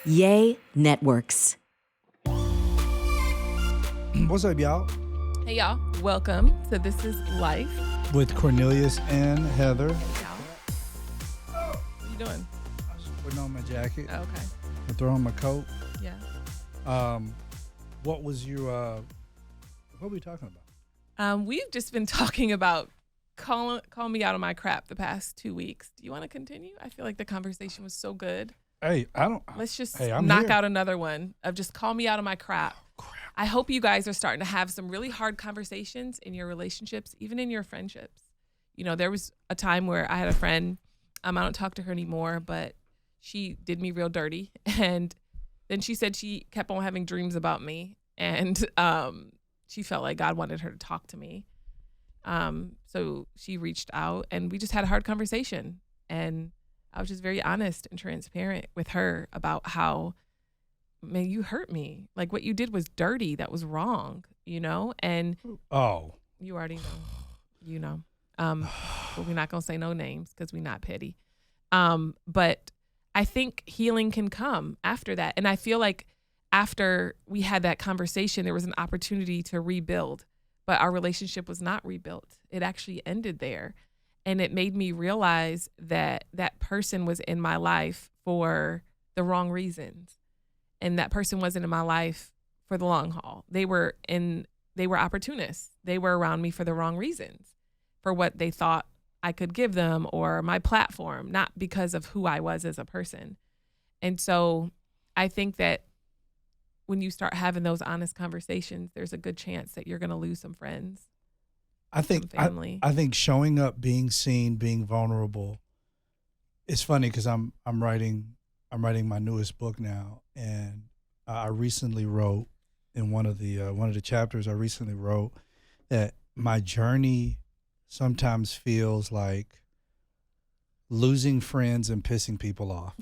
Yay Networks. What's up, y'all? Hey, y'all. Welcome to This Is Life. With Cornelius and Heather. Hey, y'all. What are you doing? I was putting on my jacket. Oh, okay. I throw on my coat. Yeah. What was your, what were we talking about? We've just been talking about call me out of my crap the past 2 weeks. Do you want to continue? I feel like the conversation was so good. Hey, Let's just I'm knock here. out another one of just call me out of my crap. Oh, crap. I hope you guys are starting to have some really hard conversations in your relationships, even in your friendships. You know, there was a time where I had a friend, I don't talk to her anymore, but she did me real dirty. And then she said she kept on having dreams about me. And she felt like God wanted her to talk to me. So she reached out and we just had a hard conversation. And I was just very honest and transparent with her about how, man, you hurt me. Like what you did was dirty. That was wrong, you know? And you already know, you know. But we're not going to say no names because we're not petty. But I think healing can come after that. And I feel like after we had that conversation, there was an opportunity to rebuild, but our relationship was not rebuilt. It actually ended there. And it made me realize that that person was in my life for the wrong reasons. And that person wasn't in my life for the long haul. They were opportunists. They were around me for the wrong reasons, for what they thought I could give them or my platform, not because of who I was as a person. And so I think that when you start having those honest conversations, there's a good chance that you're going to lose some friends. I think family. I think showing up, being seen, being vulnerable. It's funny because I'm writing my newest book now, and I recently wrote in one of the chapters. I recently wrote that my journey sometimes feels like losing friends and pissing people off.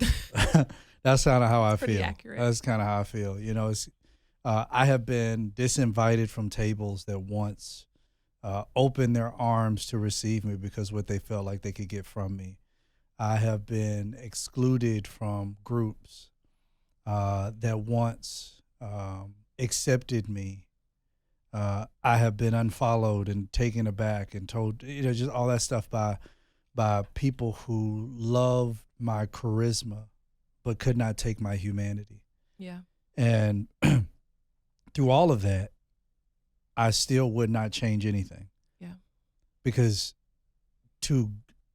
That's kind of how I pretty feel. accurate. That's kind of how I feel. You know, it's I have been disinvited from tables that once opened their arms to receive me because what they felt like they could get from me. I have been excluded from groups that once accepted me. I have been unfollowed and taken aback and told, you know, just all that stuff by people who loved my charisma but could not take my humanity. Yeah. And through all of that, I still would not change anything. Yeah. Because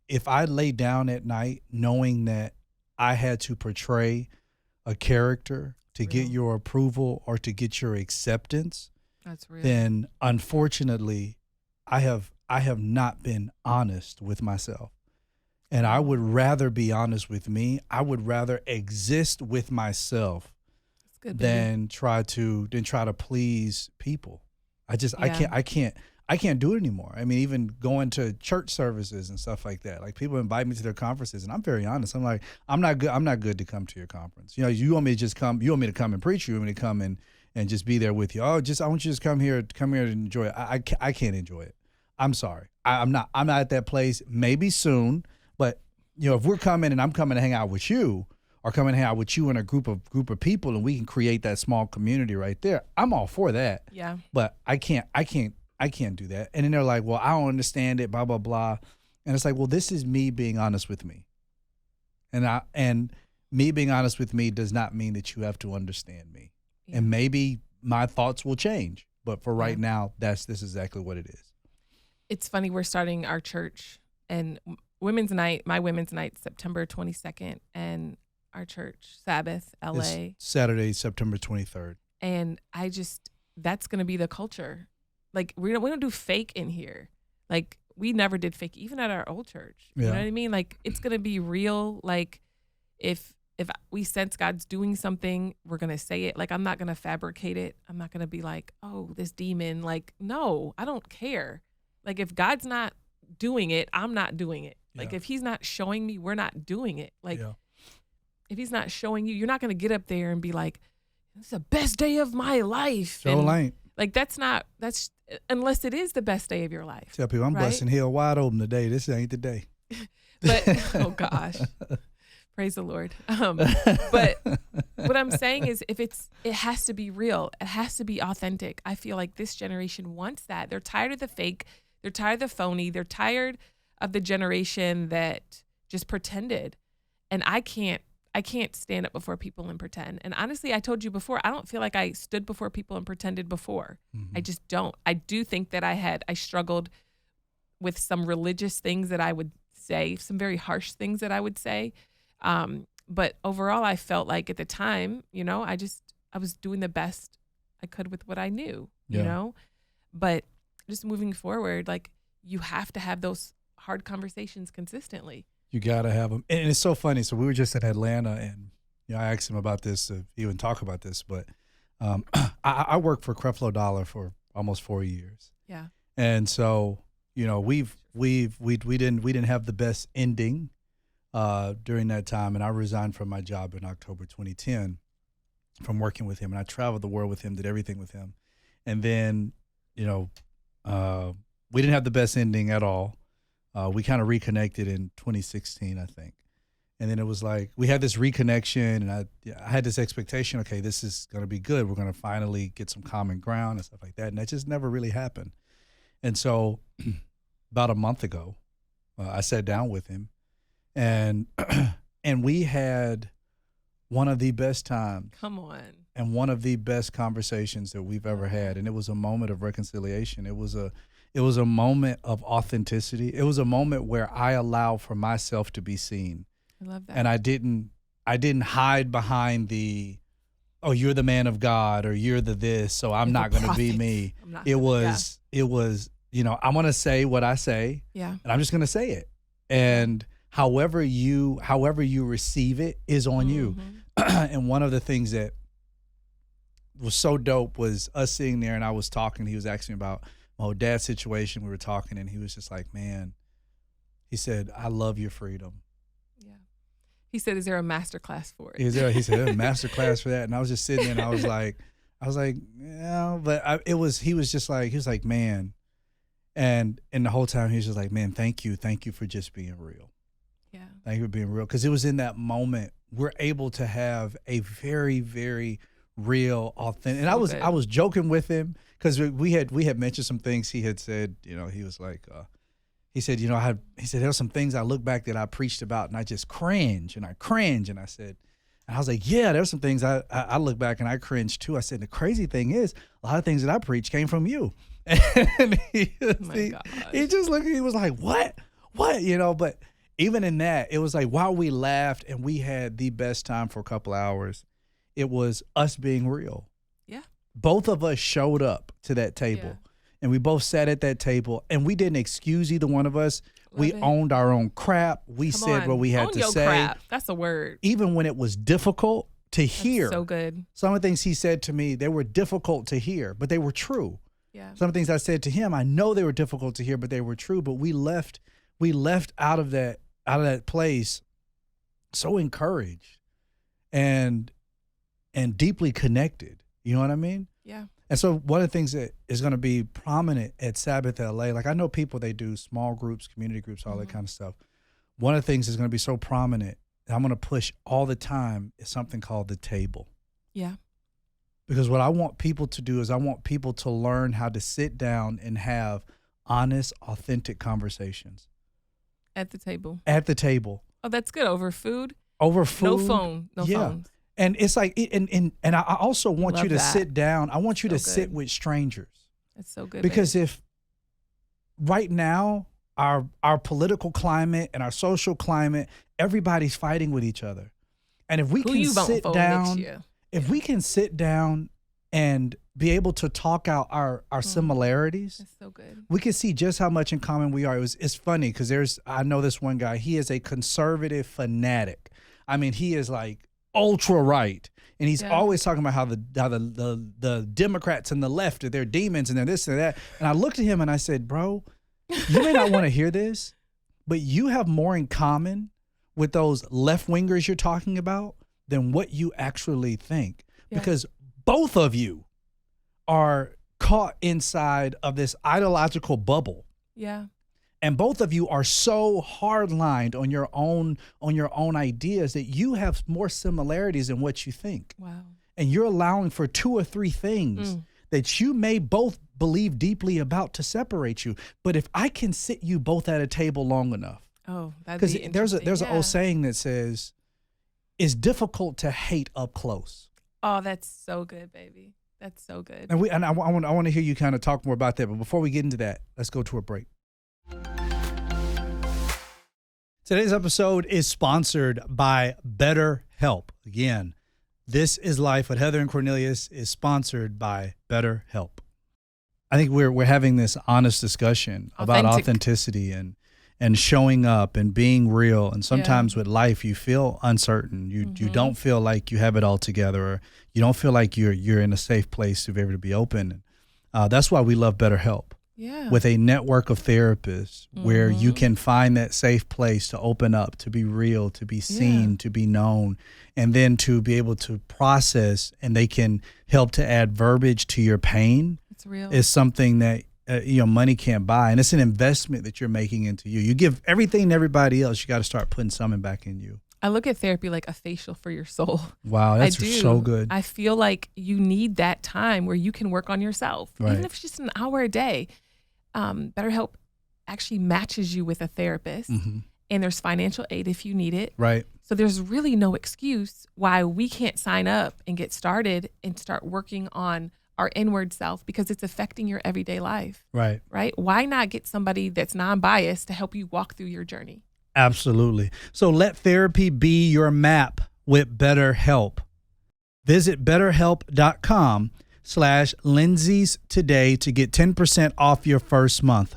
if I lay down at night knowing that I had to portray a character to get your approval or to get your acceptance, that's real. then unfortunately I have not been honest with myself. And I would rather be honest with me. I would rather exist with myself than try to please people. I can't do it anymore. I mean, even going to church services and stuff like that. Like people invite me to their conferences, and I'm very honest. I'm like, I'm not good to come to your conference. You know, you want me to just come. You want me to come and preach. You want me to come and just be there with you. I want you to just come here to enjoy it. I can't enjoy it. I'm sorry. I'm not at that place. Maybe soon, but you know, if we're coming and I'm coming to hang out with you, or come and hang out with you in a group of people, and we can create that small community right there, I'm all for that. Yeah. But I can't do that. And then they're like, well, I don't understand it, blah, blah, blah. And it's like, well, this is me being honest with me. And me being honest with me does not mean that you have to understand me. Yeah. And maybe my thoughts will change. But for right now, this is exactly what it is. It's funny, we're starting our church and women's night, my women's night, September 22nd, and our church, Sabbath, LA. It's Saturday, September 23rd. And that's going to be the culture. Like we don't do fake in here. Like we never did fake, even at our old church. You know what I mean? Like it's going to be real. Like if we sense God's doing something, we're going to say it. Like I'm not going to fabricate it. I'm not going to be like, oh, this demon. Like, no, I don't care. Like if God's not doing it, I'm not doing it. Like if he's not showing me, we're not doing it. Like if he's not showing you, you're not going to get up there and be like, it's the best day of my life. So ain't. Like that's unless it is the best day of your life. Tell people I'm busting hell wide open today. This ain't the day. But oh gosh, praise the Lord. But what I'm saying is it has to be real. It has to be authentic. I feel like this generation wants that. They're tired of the fake. They're tired of the phony. They're tired of the generation that just pretended. And I can't stand up before people and pretend. And honestly, I told you before, I don't feel like I stood before people and pretended before. I just don't. I do think that I struggled with some religious things that I would say, some very harsh things that I would say. But overall, I felt like at the time, I was doing the best I could with what I knew, but just moving forward, like you have to have those hard conversations consistently. You got to have them. And it's so funny. So we were just in Atlanta and I asked him about this to even talk about this, but I worked for Creflo Dollar for almost 4 years. Yeah. And so, we didn't have the best ending during that time, and I resigned from my job in October 2010 from working with him, and I traveled the world with him, did everything with him, and then we didn't have the best ending at all. We kind of reconnected in 2016, I think, and then it was like we had this reconnection, and I had this expectation, okay, this is going to be good. We're going to finally get some common ground and stuff like that, and that just never really happened. And so about a month ago, I sat down with him. And we had one of the best times. Come on. And one of the best conversations that we've ever had. And it was a moment of reconciliation. It was a moment of authenticity. It was a moment where I allowed for myself to be seen. I love that. And I didn't hide behind the, oh, you're the man of God, or you're the this, so I'm not going to be me. It was, I'm going to say what I say. Yeah. And I'm just going to say it. And however you receive it is on you. And one of the things that was so dope was us sitting there, and I was talking. He was asking me about my whole dad's situation. We were talking, and he was just like, man, he said, I love your freedom. Yeah. He said, is there a master class for it? He said, there's a master class for that. And I was just sitting there, and I was like, yeah, but he was like, man. And the whole time he was just like, man, thank you for just being real. Yeah. Thank you for being real. Because it was in that moment we're able to have a very, very real, authentic. And I was joking with him because we had mentioned some things he had said. He was like, he said, there's some things I look back that I preached about and I just cringe. And I said, and I was like, yeah, there's some things I look back and I cringe too. I said, the crazy thing is a lot of things that I preach came from you. And he just looked, he was like, what, but even in that, it was like, while we laughed and we had the best time for a couple hours, it was us being real. Yeah. Both of us showed up to that table and we both sat at that table and we didn't excuse either one of us. We owned our own crap. We said what we had to say. Crap. That's a word. Even when it was difficult to hear. So good. Some of the things he said to me, they were difficult to hear, but they were true. Yeah. Some of the things I said to him, I know they were difficult to hear, but they were true. But we left out of that place so encouraged and deeply connected. You know what I mean? Yeah. And so one of the things that is going to be prominent at Sabbath LA, like I know people, they do small groups, community groups, all that kind of stuff. One of the things that's going to be so prominent that I'm going to push all the time is something called the table. Yeah. Because what I want people to do is I want people to learn how to sit down and have honest, authentic conversations. At the table. Oh, that's good. Over food. No phone. No phones. And it's like, and I also want you to sit down. I want you to So sit good. with strangers. That's so good. Because if right now our political climate and our social climate, everybody's fighting with each other. And if we can sit down, we can sit down and be able to talk out our similarities, that's so good. we can see just how much in common we are. It's funny because I know this one guy, he is a conservative fanatic. I mean, he is like ultra right. And he's always talking about how the Democrats and the left are their demons and they're this and that. And I looked at him and I said, bro, you may not want to hear this, but you have more in common with those left wingers you're talking about than what you actually think. Yeah. Because both of you are caught inside of this ideological bubble. Yeah. And both of you are so hard-lined on your own ideas that you have more similarities than what you think. Wow. And you're allowing for 2 or 3 things that you may both believe deeply about to separate you. But if I can sit you both at a table long enough, that'd because be interesting. there's an old saying that says, "It's difficult to hate up close." Oh, that's so good, baby. That's so good. And I want to hear you kind of talk more about that. But before we get into that, let's go to a break. Today's episode is sponsored by BetterHelp. Again, This is Life with Heather and Cornelius is sponsored by BetterHelp. I think we're having this honest discussion about authenticity and showing up and being real. And sometimes with life, you feel uncertain. You don't feel like you have it all together, or you don't feel like you're in a safe place to be able to be open. That's why we love BetterHelp. Yeah. With a network of therapists where you can find that safe place to open up, to be real, to be seen, to be known, and then to be able to process, and they can help to add verbiage to your pain. It's real. Is something that money can't buy, and it's an investment that you're making into you. You give everything to everybody else, you got to start putting something back in you. I look at therapy like a facial for your soul. Wow, that's so good. I feel like you need that time where you can work on yourself, even if it's just an hour a day. BetterHelp actually matches you with a therapist, and there's financial aid if you need it. Right. So there's really no excuse why we can't sign up and get started and start working on our inward self, because it's affecting your everyday life. Right. Right. Why not get somebody that's non-biased to help you walk through your journey? Absolutely. So let therapy be your map with BetterHelp. Visit BetterHelp.com/Lindsay's today to get 10% off your first month.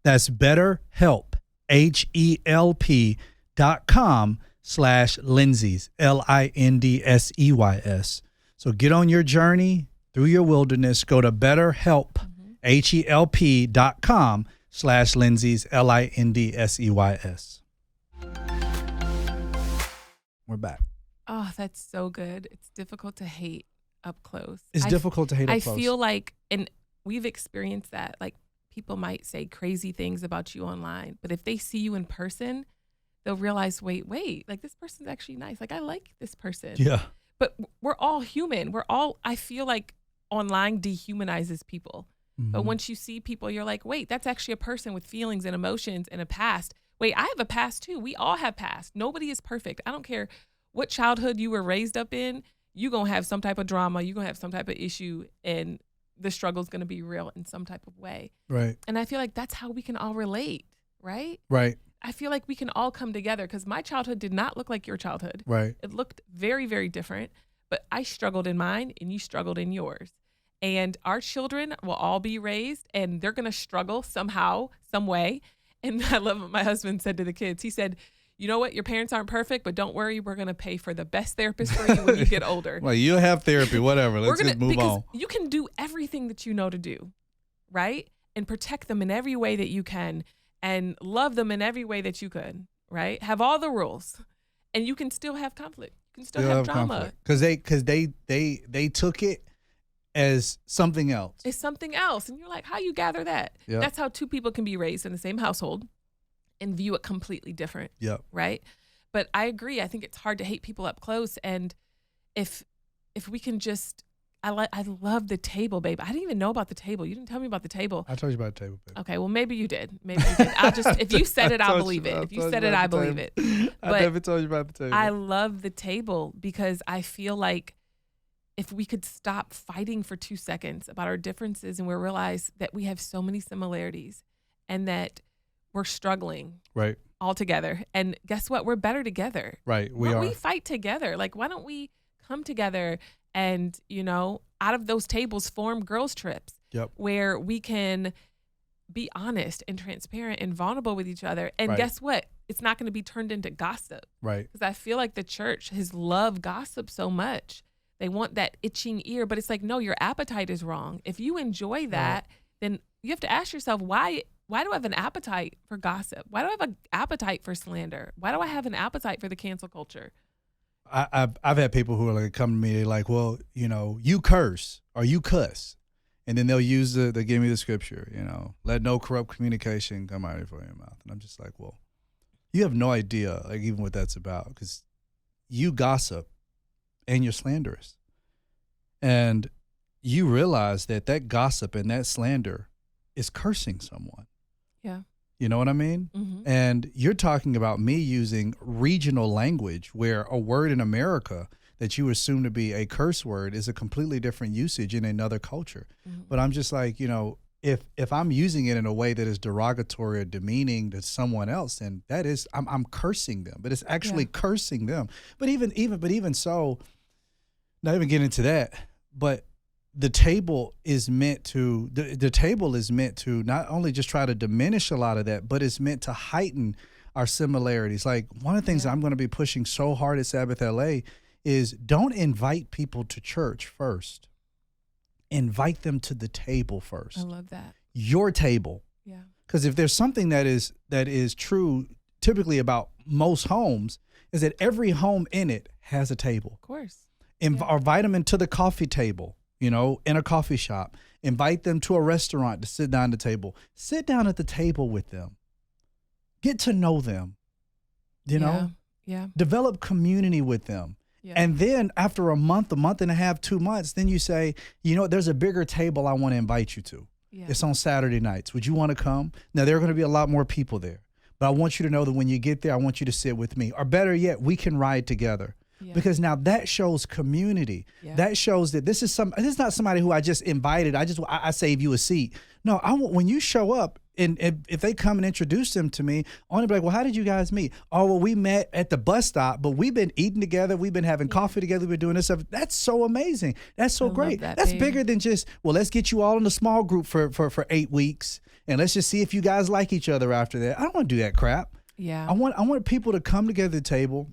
That's BetterHelp, HELP.com/Lindsay's, LINDSEYS. So get on your journey through your wilderness. Go to BetterHelp, HELP.com/Lindsay's, LINDSEYS. We're back. Oh, that's so good. It's difficult to hate up close. It's difficult to hate up close. I feel like, and we've experienced that, like people might say crazy things about you online, but if they see you in person, they'll realize, wait, like this person's actually nice. Like I like this person. Yeah. But we're all human. I feel like online dehumanizes people. But once you see people, you're like, wait, that's actually a person with feelings and emotions and a past. Wait, I have a past too. We all have past. Nobody is perfect. I don't care what childhood you were raised up in. You're going to have some type of drama. You're going to have some type of issue, and the struggle is going to be real in some type of way. Right. And I feel like that's how we can all relate, right? Right. I feel like we can all come together, because my childhood did not look like your childhood. Right. It looked very, very different, but I struggled in mine and you struggled in yours. And our children will all be raised, and they're going to struggle somehow, some way. And I love what my husband said to the kids. He said, you know what? Your parents aren't perfect, but don't worry. We're going to pay for the best therapist for you when you get older. Well, you'll have therapy, whatever. Let's just move on. You can do everything that you know to do, right? And protect them in every way that you can, and love them in every way that you could, right? Have all the rules, and you can still have conflict. You can still have drama. Because they took it as something else. It's something else. And you're like, how you gather that? Yep. That's how two people can be raised in the same household and view it completely different. Yep. Right. But I agree. I think it's hard to hate people up close. And if we can just, I love the table, babe. I didn't even know about the table. You didn't tell me about the table. I told you about the table, babe. Okay. Well, maybe you did. I'll just, if you said it, I'll believe it. If you said it, I believe it. I never told you about the table. I love the table, because I feel like if we could stop fighting for 2 seconds about our differences, and we realize that we have so many similarities and that we're struggling all together. And guess what? We're better together. Right. We fight together. Like, why don't we come together and, out of those tables form girls' trips where we can be honest and transparent and vulnerable with each other. And guess what? It's not going to be turned into gossip. Right. Because I feel like the church has loved gossip so much. They want that itching ear, but it's like, no, your appetite is wrong. If you enjoy that, then you have to ask yourself, why do I have an appetite for gossip? Why do I have an appetite for slander? Why do I have an appetite for the cancel culture? I've had people who are like, come to me, they're like, well, you curse or you cuss. And then they'll they give me the scripture, let no corrupt communication come out of your mouth. And I'm just like, well, you have no idea, like, even what that's about, because you gossip and you're slanderous. And you realize that gossip and that slander is cursing someone. Yeah. You know what I mean? Mm-hmm. And you're talking about me using regional language where a word in America that you assume to be a curse word is a completely different usage in another culture. Mm-hmm. But I'm just like, if I'm using it in a way that is derogatory or demeaning to someone else, then that is, I'm cursing them, but it's actually cursing them. But even so, not even getting into that, but the table is meant to not only just try to diminish a lot of that, but it's meant to heighten our similarities. Like, one of the things I'm going to be pushing so hard at Sabbath LA is don't invite people to church first. Invite them to the table first. I love that. Your table. Yeah. Because if there's something that is true typically about most homes, is that every home in it has a table. Of course. Invite them into the coffee table, in a coffee shop. Invite them to a restaurant to sit down at the table. Sit down at the table with them. Get to know them, Yeah. Develop community with them. Yeah. And then after a month and a half, 2 months, then you say, there's a bigger table I want to invite you to. Yeah. It's on Saturday nights. Would you want to come? Now, there are going to be a lot more people there. But I want you to know that when you get there, I want you to sit with me. Or better yet, we can ride together. Yeah. Because now that shows community. Yeah. That shows that this is not somebody who I just invited. I save you a seat. No, when you show up, and if they come and introduce them to me, I want to be like, well, how did you guys meet? Oh, well, we met at the bus stop, but we've been eating together. We've been having coffee together. We've been doing this stuff. That's so amazing. That's so great. That's bigger than just, well, let's get you all in a small group for 8 weeks, and let's just see if you guys like each other after that. I don't want to do that crap. Yeah. I want people to come together at the table.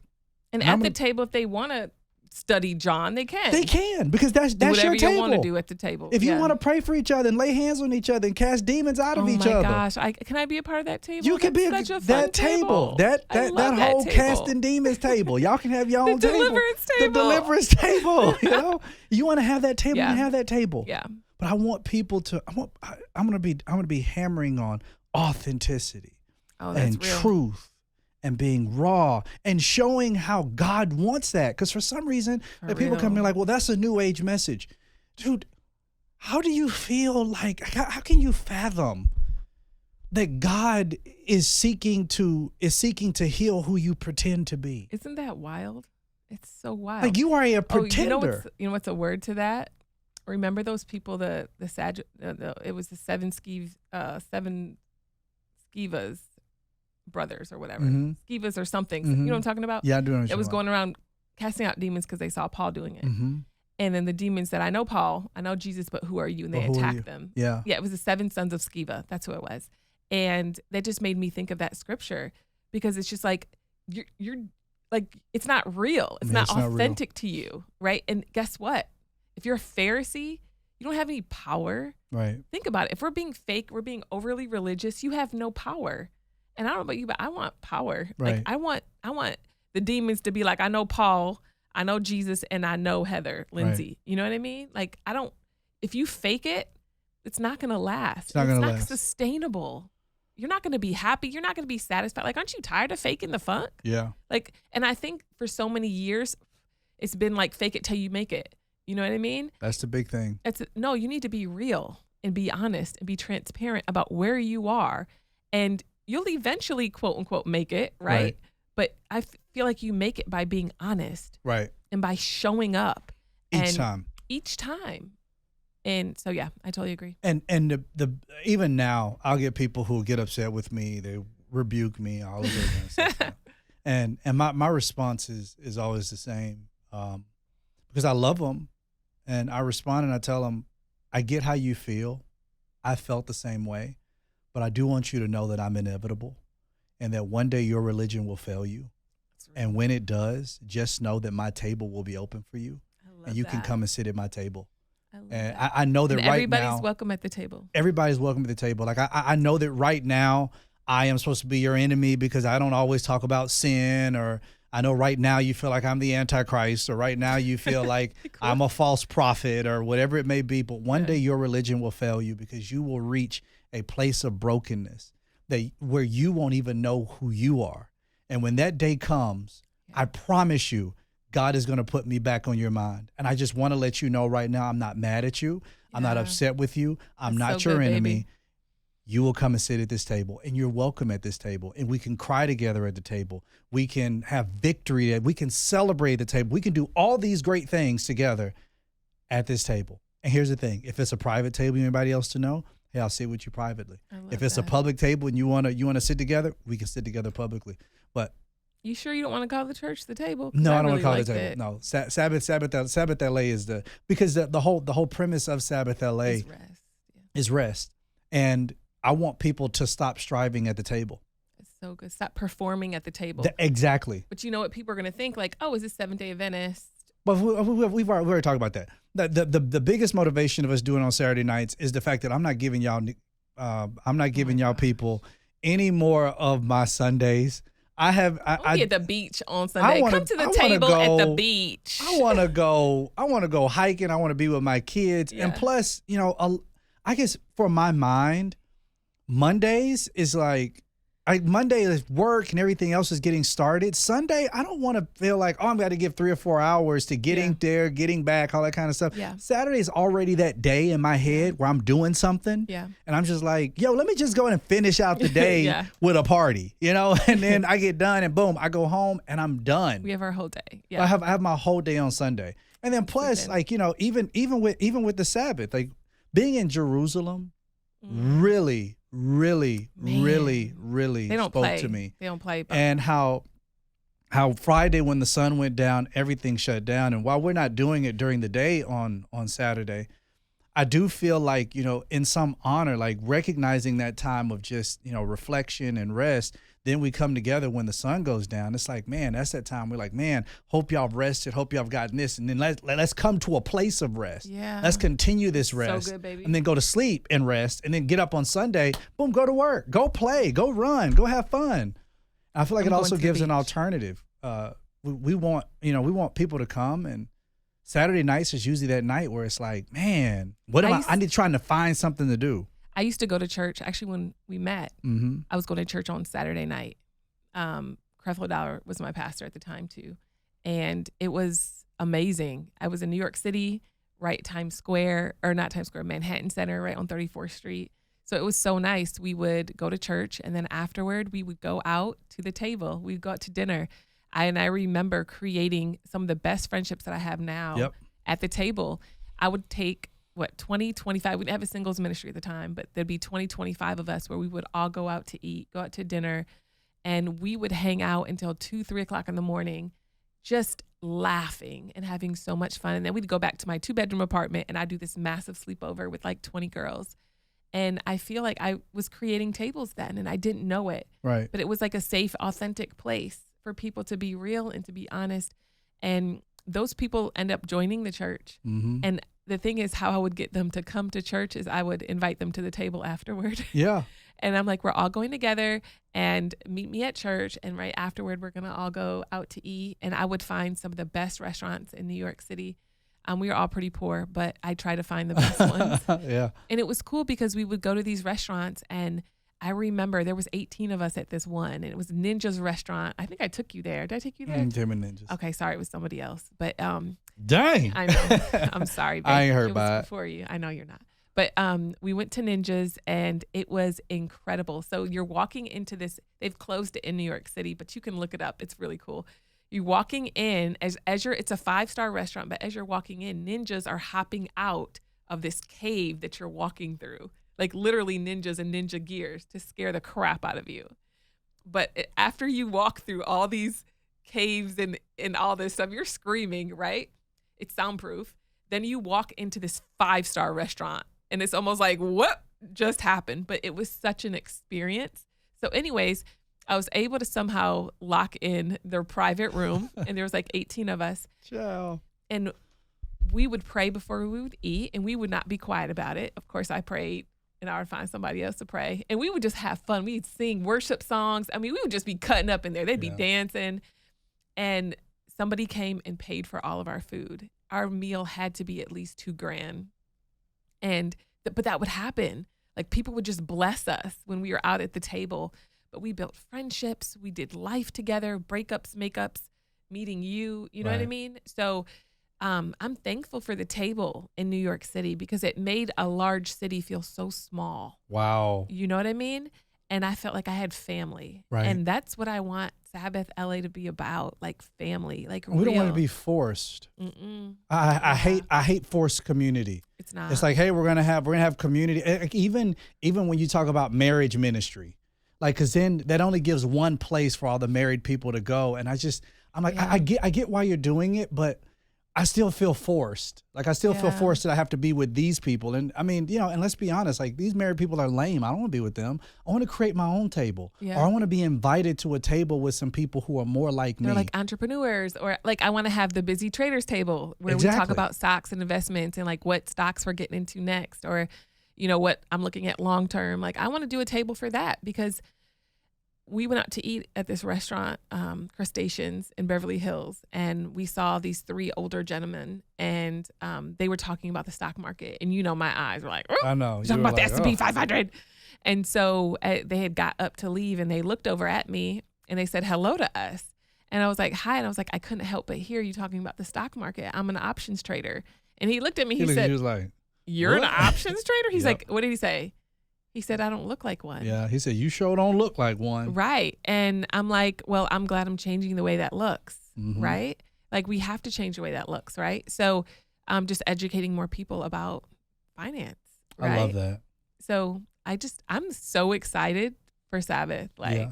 And at the table, if they want to study John, they can. They can, because that's do whatever your table. you want to do at the table. If you want to pray for each other and lay hands on each other and cast demons out of each other. Oh my gosh. Can I be a part of that table? You can be such a that fun table. That whole table. casting demons table. Y'all can have your own table. Deliverance table. The deliverance table. You want to have that table, you have that table. Yeah. But I want people to I'm gonna be hammering on authenticity and real. truth. And being raw and showing how God wants that. Because for some reason, people come in like, well, that's a new age message. Dude, how do you feel like, how can you fathom that God is seeking to heal who you pretend to be? Isn't that wild? It's so wild. Like, you are a pretender. You know what's a word to that? Remember those people, it was the seven Skivas brothers or whatever, Skivas or something. Mm-hmm. You know what I'm talking about? Yeah, I do understand. It was going around casting out demons because they saw Paul doing it. Mm-hmm. And then the demons said, I know Paul, I know Jesus, but who are you? And they attacked them. Yeah. Yeah, it was the 7 sons of Sceva. That's who it was. And that just made me think of that scripture, because it's just like, you're like, it's not real. It's not authentic to you, right? And guess what? If you're a Pharisee, you don't have any power. Right. Think about it. If we're being fake, we're being overly religious, you have no power. And I don't know about you, but I want power. Right. Like I want the demons to be like, I know Paul, I know Jesus, and I know Heather, Lindsay. Right. You know what I mean? Like if you fake it, it's not going to last. It's not sustainable. You're not going to be happy. You're not going to be satisfied. Like, aren't you tired of faking the funk? Yeah. Like, and I think for so many years, it's been like, fake it till you make it. You know what I mean? That's the big thing. No, you need to be real and be honest and be transparent about where you are. And you'll eventually, quote unquote, make it, right? But I feel like you make it by being honest. Right. And by showing up. Each time. And so, yeah, I totally agree. And the even now, I'll get people who get upset with me. They rebuke me, all of that kind of stuff. And my response is always the same, because I love them. And I respond and I tell them, I get how you feel. I felt the same way. But I do want you to know that I'm inevitable, and that one day your religion will fail you. And when it does, just know that my table will be open for you, and you can come and sit at my table. I know that right now everybody's welcome at the table. Everybody's welcome at the table. Like I know that right now I am supposed to be your enemy because I don't always talk about sin, or I know right now you feel like I'm the Antichrist, or right now you feel like I'm a false prophet, or whatever it may be. But one day your religion will fail you, because you will reach a place of brokenness where you won't even know who you are. And when that day comes, I promise you, God is going to put me back on your mind. And I just want to let you know right now, I'm not mad at you. I'm not upset with you. I'm not your enemy. Baby. You will come and sit at this table, and you're welcome at this table. And we can cry together at the table. We can have victory. We can celebrate at the table. We can do all these great things together at this table. And here's the thing. If it's a private table, anybody else to know, hey, I'll sit with you privately. If it's a public table and you want to sit together, we can sit together publicly. But you sure you don't want to call the church the table? No, I don't want to call it the table. No, Sabbath LA is because the whole premise of Sabbath LA is rest. And I want people to stop striving at the table. It's so good. Stop performing at the table. Exactly. But you know what people are going to think? Like, oh, is this Seventh-day Adventist? But we've already talked about that. The biggest motivation of us doing on Saturday nights is the fact that I'm not giving y'all people any more of my Sundays. I be at the beach on Sunday. Come to the table at the beach. I want to go hiking. I want to be with my kids. Yeah. And plus, I guess for my mind, Mondays is Monday is work and everything else is getting started. Sunday, I don't want to feel like, I'm going to give 3 or 4 hours to getting there, getting back, all that kind of stuff. Yeah. Saturday is already that day in my head where I'm doing something. Yeah. And I'm just like, let me just go and finish out the day with a party, and then I get done and boom, I go home and I'm done. We have our whole day. Yeah. I have my whole day on Sunday. And then plus, even with the Sabbath, like being in Jerusalem, really spoke to me. They don't play. And how Friday when the sun went down, everything shut down. And while we're not doing it during the day on Saturday, I do feel like, in some honor, like recognizing that time of just, reflection and rest. Then we come together when the sun goes down. It's like, man, that's that time. We're like, man, hope y'all have rested. Hope y'all have gotten this. And then let's come to a place of rest. Yeah. Let's continue this rest. So good, baby. And then go to sleep and rest. And then get up on Sunday, boom, go to work. Go play. Go run. Go have fun. I feel like it also gives an alternative. We want people to come, and Saturday nights is usually that night where it's like, man, I need trying to find something to do. I used to go to church. Actually, when we met, I was going to church on Saturday night. Creflo Dollar was my pastor at the time too. And it was amazing. I was in New York City, right Manhattan Center, right on 34th Street. So it was so nice. We would go to church, and then afterward we would go out to the table. We'd go out to dinner. I remember creating some of the best friendships that I have now at the table. I would take 20, 25, we didn't have a singles ministry at the time, but there'd be 20, 25 of us where we would all go out to eat, go out to dinner, and we would hang out until 2, 3 o'clock in the morning, just laughing and having so much fun. And then we'd go back to my 2-bedroom apartment, and I'd do this massive sleepover with 20 girls. And I feel like I was creating tables then, and I didn't know it. Right. But it was like a safe, authentic place for people to be real and to be honest. And those people end up joining the church. Mm-hmm. And the thing is, how I would get them to come to church is I would invite them to the table afterward. Yeah. And I'm like, we're all going together, and meet me at church. And right afterward, we're going to all go out to eat. And I would find some of the best restaurants in New York City. We were all pretty poor, but I try to find the best ones. Yeah. And it was cool because we would go to these restaurants, and I remember there was 18 of us at this one, and it was Ninja's restaurant. I think I took you there. Did I take you there? Tim and Ninjas. Okay, sorry, it was somebody else. But dang, I know. I'm sorry, babe. I ain't heard it about was before you. I know you're not. But we went to Ninja's, and it was incredible. So you're walking into this. They've closed it in New York City, but you can look it up. It's really cool. You're walking in as you're. It's a 5-star restaurant, but as you're walking in, ninjas are hopping out of this cave that you're walking through. Like literally ninjas in ninja gears to scare the crap out of you. But after you walk through all these caves and all this stuff, you're screaming, right? It's soundproof. Then you walk into this 5-star restaurant, and it's almost like, what just happened? But it was such an experience. So anyways, I was able to somehow lock in their private room, and there was 18 of us. Ciao. And we would pray before we would eat, and we would not be quiet about it. Of course, I prayed, and I would find somebody else to pray. And we would just have fun. We'd sing worship songs. I mean, we would just be cutting up in there. They'd be dancing. and somebody came and paid for all of our food. Our meal had to be at least $2,000. But that would happen. Like people would just bless us when we were out at the table. But we built friendships. We did life together, breakups, makeups, meeting you. You know what I mean? So I'm thankful for the table in New York City because it made a large city feel so small. Wow. You know what I mean? And I felt like I had family. Right. And that's what I want Sabbath LA to be about, like family, like We don't want to real. be forced. Mm-mm. I hate forced community. It's not. It's like, hey, we're gonna have community. Like, even when you talk about marriage ministry, like, cause then that only gives one place for all the married people to go. And I'm like, I get why you're doing it, but I still feel forced. Like I still feel forced that I have to be with these people. And I mean, and let's be honest, like these married people are lame. I don't want to be with them. I want to create my own table. Yeah. Or I want to be invited to a table with some people who are more like me. They're like entrepreneurs, or like I want to have the busy traders table where we talk about stocks and investments and like what stocks we're getting into next, or, what I'm looking at long term. Like I want to do a table for that because we went out to eat at this restaurant, Crustaceans in Beverly Hills, and we saw these 3 older gentlemen, and they were talking about the stock market. And my eyes were like, I know. Talking about the S&P 500. And so they had got up to leave, and they looked over at me, and they said hello to us. And I was like, hi. And I was like, I couldn't help but hear you talking about the stock market. I'm an options trader. And he looked at me. He said, he was like, you're what? an options trader? He's Yep. like, what did he say? He said, I don't look like one. Yeah, he said, you sure don't look like one. Right. And I'm like, well, I'm glad I'm changing the way that looks. Mhm. Right. Like we have to change the way that looks. Right. So I'm just educating more people about finance. Right? I love that. So I'm so excited for Sabbath. Like, Yeah.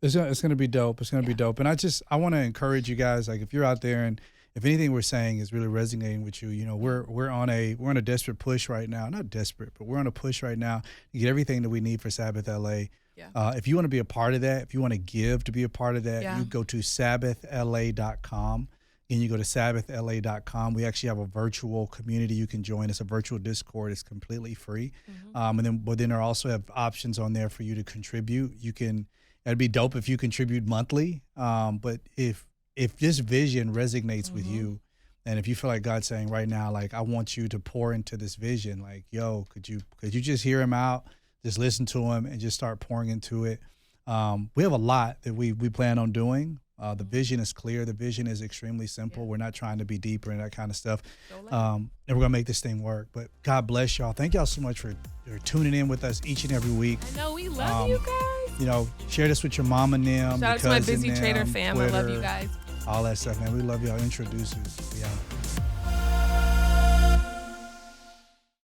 It's going to be dope. It's going to be dope. And I want to encourage you guys, like if you're out there and if anything we're saying is really resonating with you, we're on a desperate push right now. Not desperate, but we're on a push right now to get everything that we need for Sabbath LA. Yeah. If you want to be a part of that, if you want to give to be a part of that, Yeah. you go to sabbathla.com. And you go to sabbathla.com. We actually have a virtual community you can join. It's a virtual Discord. It's completely free. Mm-hmm. But then there also have options on there for you to contribute. It'd be dope if you contribute monthly. But if this vision resonates with you, and if you feel like God's saying right now, like, I want you to pour into this vision, like, yo, could you just hear him out, just listen to him and just start pouring into it. We have a lot that we plan on doing. The vision is clear. The vision is extremely simple. Yeah. We're not trying to be deep or any of that kind of stuff. So And we're going to make this thing work. But God bless y'all. Thank y'all so much for tuning in with us each and every week. I know we love you guys. Share this with your mom and them. Shout out to my Busy Trader fam. Twitter, I love you guys. all that stuff, man. We love y'all. Introducers. Yeah.